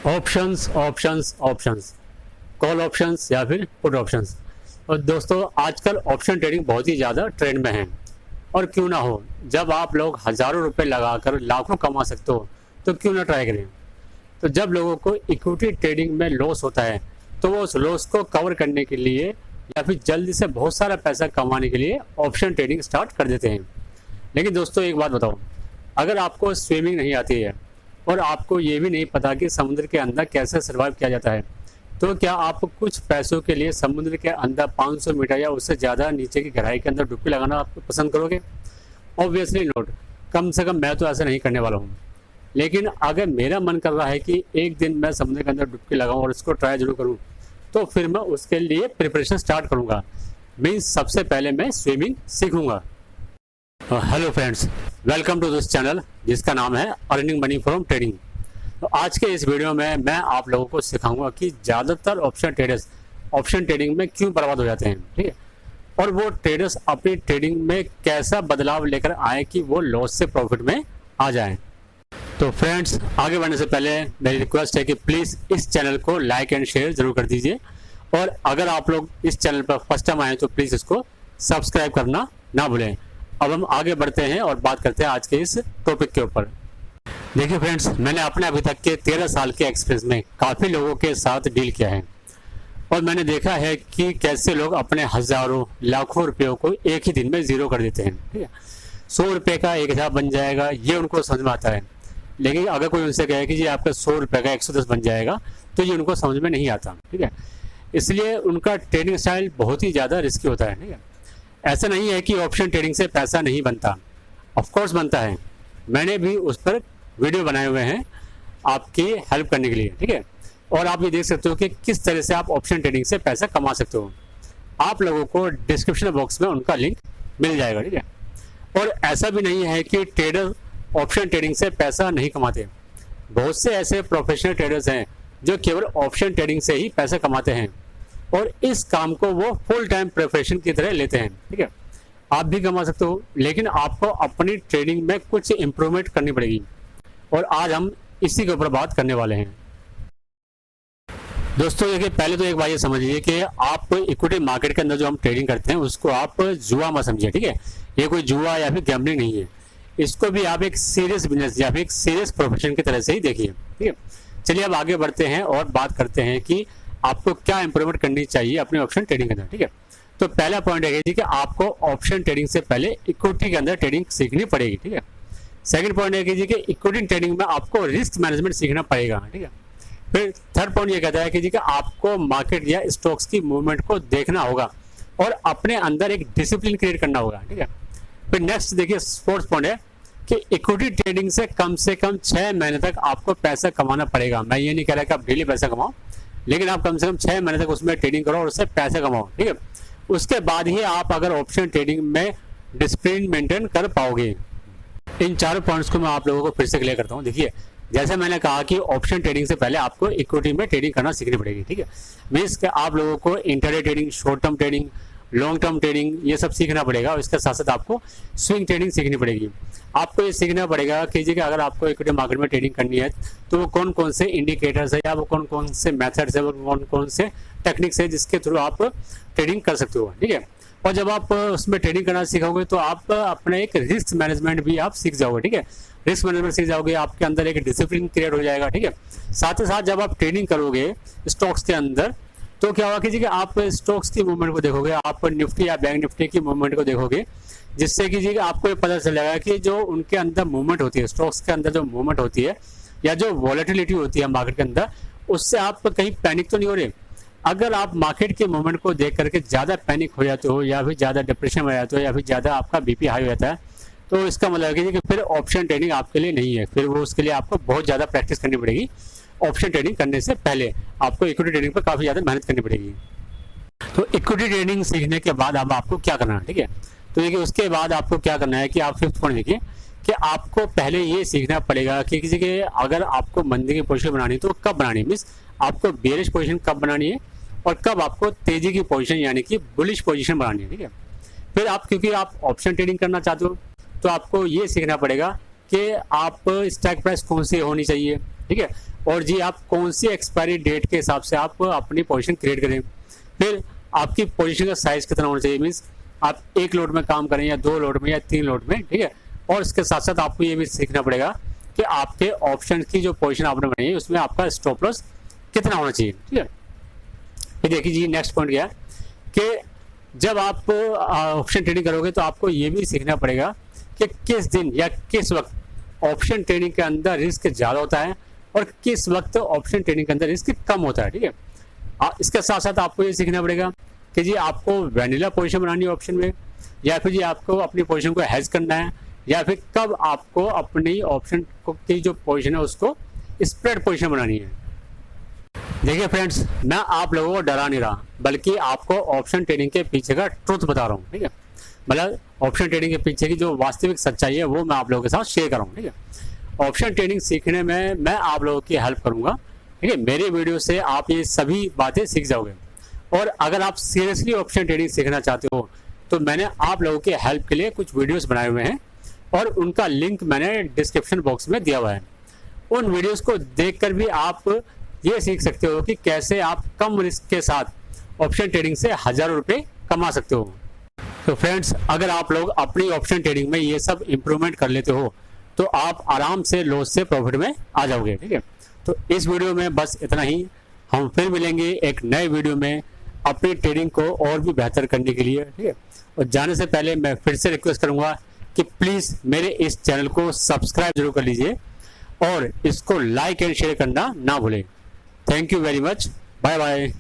Options options options, call options या फिर put options. और दोस्तों आजकल ऑप्शन ट्रेडिंग बहुत ही ज़्यादा ट्रेंड में है। और क्यों ना हो, जब आप लोग हज़ारों रुपए लगाकर लाखों कमा सकते हो तो क्यों ना ट्राई करें। तो जब लोगों को इक्विटी ट्रेडिंग में लॉस होता है तो वो उस लॉस को कवर करने के लिए या फिर जल्दी से बहुत सारा पैसा कमाने के लिए ऑप्शन ट्रेडिंग स्टार्ट कर देते हैं। लेकिन दोस्तों एक बात बताओ, अगर आपको स्विमिंग नहीं आती है और आपको ये भी नहीं पता कि समुद्र के अंदर कैसे सर्वाइव किया जाता है, तो क्या आप कुछ पैसों के लिए समुद्र के अंदर 500 मीटर या उससे ज़्यादा नीचे की गहराई के अंदर डुबकी लगाना आप पसंद करोगे? Obviously note. कम से कम मैं तो ऐसा नहीं करने वाला हूँ। लेकिन अगर मेरा मन कर रहा है कि एक दिन मैं समुद्र के अंदर डुबकी लगाऊं और इसको ट्राई जरूर करूं, तो फिर मैं उसके लिए प्रिपरेशन स्टार्ट करूंगा। मीन्स सबसे पहले मैं स्विमिंग सीखूंगा। Hello friends, welcome to this channel जिसका नाम है अर्निंग मनी फ्रॉम ट्रेडिंग। तो आज के इस वीडियो में मैं आप लोगों को सिखाऊंगा कि ज़्यादातर ऑप्शन ट्रेडर्स ऑप्शन ट्रेडिंग में क्यों बर्बाद हो जाते हैं, ठीक है, और वो ट्रेडर्स अपनी ट्रेडिंग में कैसा बदलाव लेकर आए कि वो लॉस से प्रॉफिट में आ जाएं। तो फ्रेंड्स, आगे बढ़ने से पहले मेरी रिक्वेस्ट है कि प्लीज़ इस चैनल को लाइक एंड शेयर ज़रूर कर दीजिए, और अगर आप लोग इस चैनल पर फर्स्ट टाइम आए तो प्लीज़ इसको सब्सक्राइब करना ना भूलें। अब हम आगे बढ़ते हैं और बात करते हैं आज के इस टॉपिक के ऊपर। देखिए फ्रेंड्स, मैंने अपने अभी तक के 13 साल के एक्सपीरियंस में काफ़ी लोगों के साथ डील किया है और मैंने देखा है कि कैसे लोग अपने हज़ारों लाखों रुपयों को एक ही दिन में ज़ीरो कर देते हैं, ठीक है। 100 रुपये का 1000 बन जाएगा, ये उनको समझ में आता है। लेकिन अगर कोई उनसे कहे कि जी आपका 100 रुपये का 110 बन जाएगा, तो ये उनको समझ में नहीं आता, ठीक है। इसलिए उनका ट्रेडिंग स्टाइल बहुत ही ज़्यादा रिस्की होता है, ठीक है। ऐसा नहीं है कि ऑप्शन ट्रेडिंग से पैसा नहीं बनता, ऑफकोर्स बनता है। मैंने भी उस पर वीडियो बनाए हुए हैं आपकी हेल्प करने के लिए, ठीक है। और आप ये देख सकते हो कि किस तरह से आप ऑप्शन ट्रेडिंग से पैसा कमा सकते हो। आप लोगों को डिस्क्रिप्शन बॉक्स में उनका लिंक मिल जाएगा, ठीक है। और ऐसा भी नहीं है कि ट्रेडर ऑप्शन ट्रेडिंग से पैसा नहीं कमाते। बहुत से ऐसे प्रोफेशनल ट्रेडर्स हैं जो केवल ऑप्शन ट्रेडिंग से ही पैसा कमाते हैं और इस काम को वो फुल टाइम प्रोफेशन की तरह लेते हैं, ठीक है। आप भी कमा सकते हो, लेकिन आपको अपनी ट्रेडिंग में कुछ इम्प्रूवमेंट करनी पड़ेगी और आज हम इसी के ऊपर बात करने वाले हैं। दोस्तों देखिए, पहले तो एक बात ये समझिए कि आप इक्विटी मार्केट के अंदर जो हम ट्रेडिंग करते हैं उसको आप जुआ मत समझिए, ठीक है। ये कोई जुआ या फिर गैम्बलिंग नहीं है। इसको भी आप एक सीरियस बिजनेस या फिर एक सीरियस प्रोफेशन की तरह से ही देखिए, ठीक है। चलिए अब आगे बढ़ते हैं और बात करते हैं कि आपको क्या इंप्रूवमेंट करनी चाहिए अपने ऑप्शन ट्रेडिंग के अंदर, ठीक है। तो पहला पॉइंट है कि आपको ऑप्शन ट्रेडिंग से पहले इक्विटी के अंदर ट्रेडिंग सीखनी पड़ेगी, ठीक है। सेकंड पॉइंट है कि इक्विटी ट्रेडिंग में आपको रिस्क मैनेजमेंट सीखना पड़ेगा, ठीक है। फिर थर्ड पॉइंट ये कहता है कि आपको मार्केट या स्टॉक्स की मूवमेंट को देखना होगा और अपने अंदर एक डिसिप्लिन क्रिएट करना होगा, ठीक है। फिर नेक्स्ट देखिए, फोर्थ पॉइंट है कि इक्विटी ट्रेडिंग से कम 6 महीने तक आपको पैसा कमाना पड़ेगा। मैं ये नहीं कह रहा कि आप डेली पैसा कमाओ, लेकिन आप कम से कम 6 महीने तक उसमें ट्रेडिंग करो और उससे पैसा कमाओ, ठीक है। उसके बाद ही आप अगर ऑप्शन ट्रेडिंग में डिसिप्लिन मेंटेन कर पाओगे। इन चारों पॉइंट्स को मैं आप लोगों को फिर से क्लियर करता हूँ। देखिए, जैसे मैंने कहा कि ऑप्शन ट्रेडिंग से पहले आपको इक्विटी में ट्रेडिंग करना सीखनी पड़ेगी, ठीक है। मीन्स कि आप लोगों को intraday trading, short term trading, long term trading, ये सब सीखना पड़ेगा। और इसके साथ साथ आपको स्विंग ट्रेडिंग सीखनी पड़ेगी। आपको ये सीखना पड़ेगा कि अगर आपको इक्विटी मार्केट में ट्रेडिंग करनी है तो वो कौन कौन से इंडिकेटर्स है या वो कौन कौन से मेथड्स है, वो कौन कौन से टेक्निक्स है जिसके थ्रू आप ट्रेडिंग कर सकते हो, ठीक है। और जब आप उसमें ट्रेडिंग करना सीखोगे तो आप अपने एक रिस्क मैनेजमेंट भी आप सीख जाओगे, ठीक है। रिस्क मैनेजमेंट सीख जाओगे, आपके अंदर एक डिसिप्लिन क्रिएट हो जाएगा, ठीक है। साथ ही साथ जब आप ट्रेडिंग करोगे स्टॉक्स के अंदर तो क्या होगा कि आप स्टॉक्स की मूवमेंट को देखोगे, आप निफ्टी या बैंक निफ्टी की मूवमेंट को देखोगे, जिससे कि आपको ये पता चलेगा कि जो उनके अंदर मूवमेंट होती है, स्टॉक्स के अंदर जो मूवमेंट होती है या जो वॉलेटिलिटी होती है मार्केट के अंदर, उससे आप कहीं पैनिक तो नहीं हो रहे। अगर आप मार्केट के मूवमेंट को देख करके ज़्यादा पैनिक हो जाते हो या फिर ज़्यादा डिप्रेशन में जाते हो या फिर ज़्यादा आपका बीपी हाई हो जाता है, तो इसका मतलब है कि फिर ऑप्शन ट्रेडिंग आपके लिए नहीं है। फिर वो उसके लिए आपको बहुत ज़्यादा प्रैक्टिस करनी पड़ेगी। ऑप्शन ट्रेडिंग करने से पहले आपको इक्विटी ट्रेडिंग पर काफ़ी ज़्यादा मेहनत करनी पड़ेगी। तो इक्विटी ट्रेडिंग सीखने के बाद अब आपको क्या करना है, ठीक है। तो देखिए, उसके बाद आपको क्या करना है कि आप फिफ्थ पॉइंट देखिए कि आपको पहले ये सीखना पड़ेगा कि किसी के अगर आपको मंदी की पोजीशन बनानी है तो कब बनानी है, मीन्स आपको बेरिश पोजीशन कब बनानी है और कब आपको तेजी की पोजीशन यानी कि बुलिश पोजीशन बनानी है, ठीक है। फिर आप क्योंकि आप ऑप्शन ट्रेडिंग करना चाहते हो तो आपको ये सीखना पड़ेगा कि आप स्ट्राइक प्राइस कौन सी होनी चाहिए, ठीक है। और जी आप कौन सी एक्सपायरी डेट के हिसाब से आप अपनी पोजीशन क्रिएट करें। फिर आपकी पोजीशन का साइज कितना होना चाहिए, मीन्स आप 1 लोट में काम करें या 2 लोट में या 3 लोट में, ठीक है। और इसके साथ साथ आपको ये भी सीखना पड़ेगा कि आपके ऑप्शन की जो पोजीशन आपने बनाई है उसमें आपका स्टॉप लॉस कितना होना चाहिए, ठीक है। ये देखिए जी नेक्स्ट पॉइंट क्या है कि जब आप ऑप्शन ट्रेडिंग करोगे तो आपको ये भी सीखना पड़ेगा कि किस दिन या किस वक्त ऑप्शन ट्रेडिंग के अंदर रिस्क ज़्यादा होता है और किस वक्त ऑप्शन ट्रेडिंग के अंदर रिस्क कम होता है, ठीक है। इसके साथ साथ आपको ये सीखना पड़ेगा कि जी आपको वैनिला पोजीशन बनानी है ऑप्शन में, या फिर जी आपको अपनी पोजीशन को हैज करना है, या फिर कब आपको अपनी ऑप्शन की जो पोजीशन है उसको स्प्रेड पोजीशन बनानी है। देखिए फ्रेंड्स, मैं आप लोगों को डरा नहीं रहा, बल्कि आपको ऑप्शन ट्रेडिंग के पीछे का ट्रुथ बता रहा हूँ, ठीक है। मतलब ऑप्शन ट्रेडिंग के पीछे की जो वास्तविक सच्चाई है वो मैं आप लोगों के साथ शेयर कर रहा हूँ, ठीक है। ऑप्शन ट्रेडिंग सीखने में मैं आप लोगों की हेल्प करूँगा, ठीक है। मेरे वीडियो से आप ये सभी बातें सीख जाओगे। और अगर आप सीरियसली ऑप्शन ट्रेडिंग सीखना चाहते हो तो मैंने आप लोगों की हेल्प के लिए कुछ वीडियोस बनाए हुए हैं और उनका लिंक मैंने डिस्क्रिप्शन बॉक्स में दिया हुआ है। उन वीडियोस को देखकर भी आप ये सीख सकते हो कि कैसे आप कम रिस्क के साथ ऑप्शन ट्रेडिंग से हज़ारों रुपये कमा सकते हो। तो फ्रेंड्स, अगर आप लोग अपनी ऑप्शन ट्रेडिंग में ये सब इम्प्रूवमेंट कर लेते हो तो आप आराम से लॉस से प्रॉफिट में आ जाओगे, ठीक है। तो इस वीडियो में बस इतना ही। हम फिर मिलेंगे एक नए वीडियो में अपनी ट्रेडिंग को और भी बेहतर करने के लिए, ठीक है। और जाने से पहले मैं फिर से रिक्वेस्ट करूंगा कि प्लीज़ मेरे इस चैनल को सब्सक्राइब जरूर कर लीजिए और इसको लाइक एंड शेयर करना ना भूलें। Thank you very much, bye bye.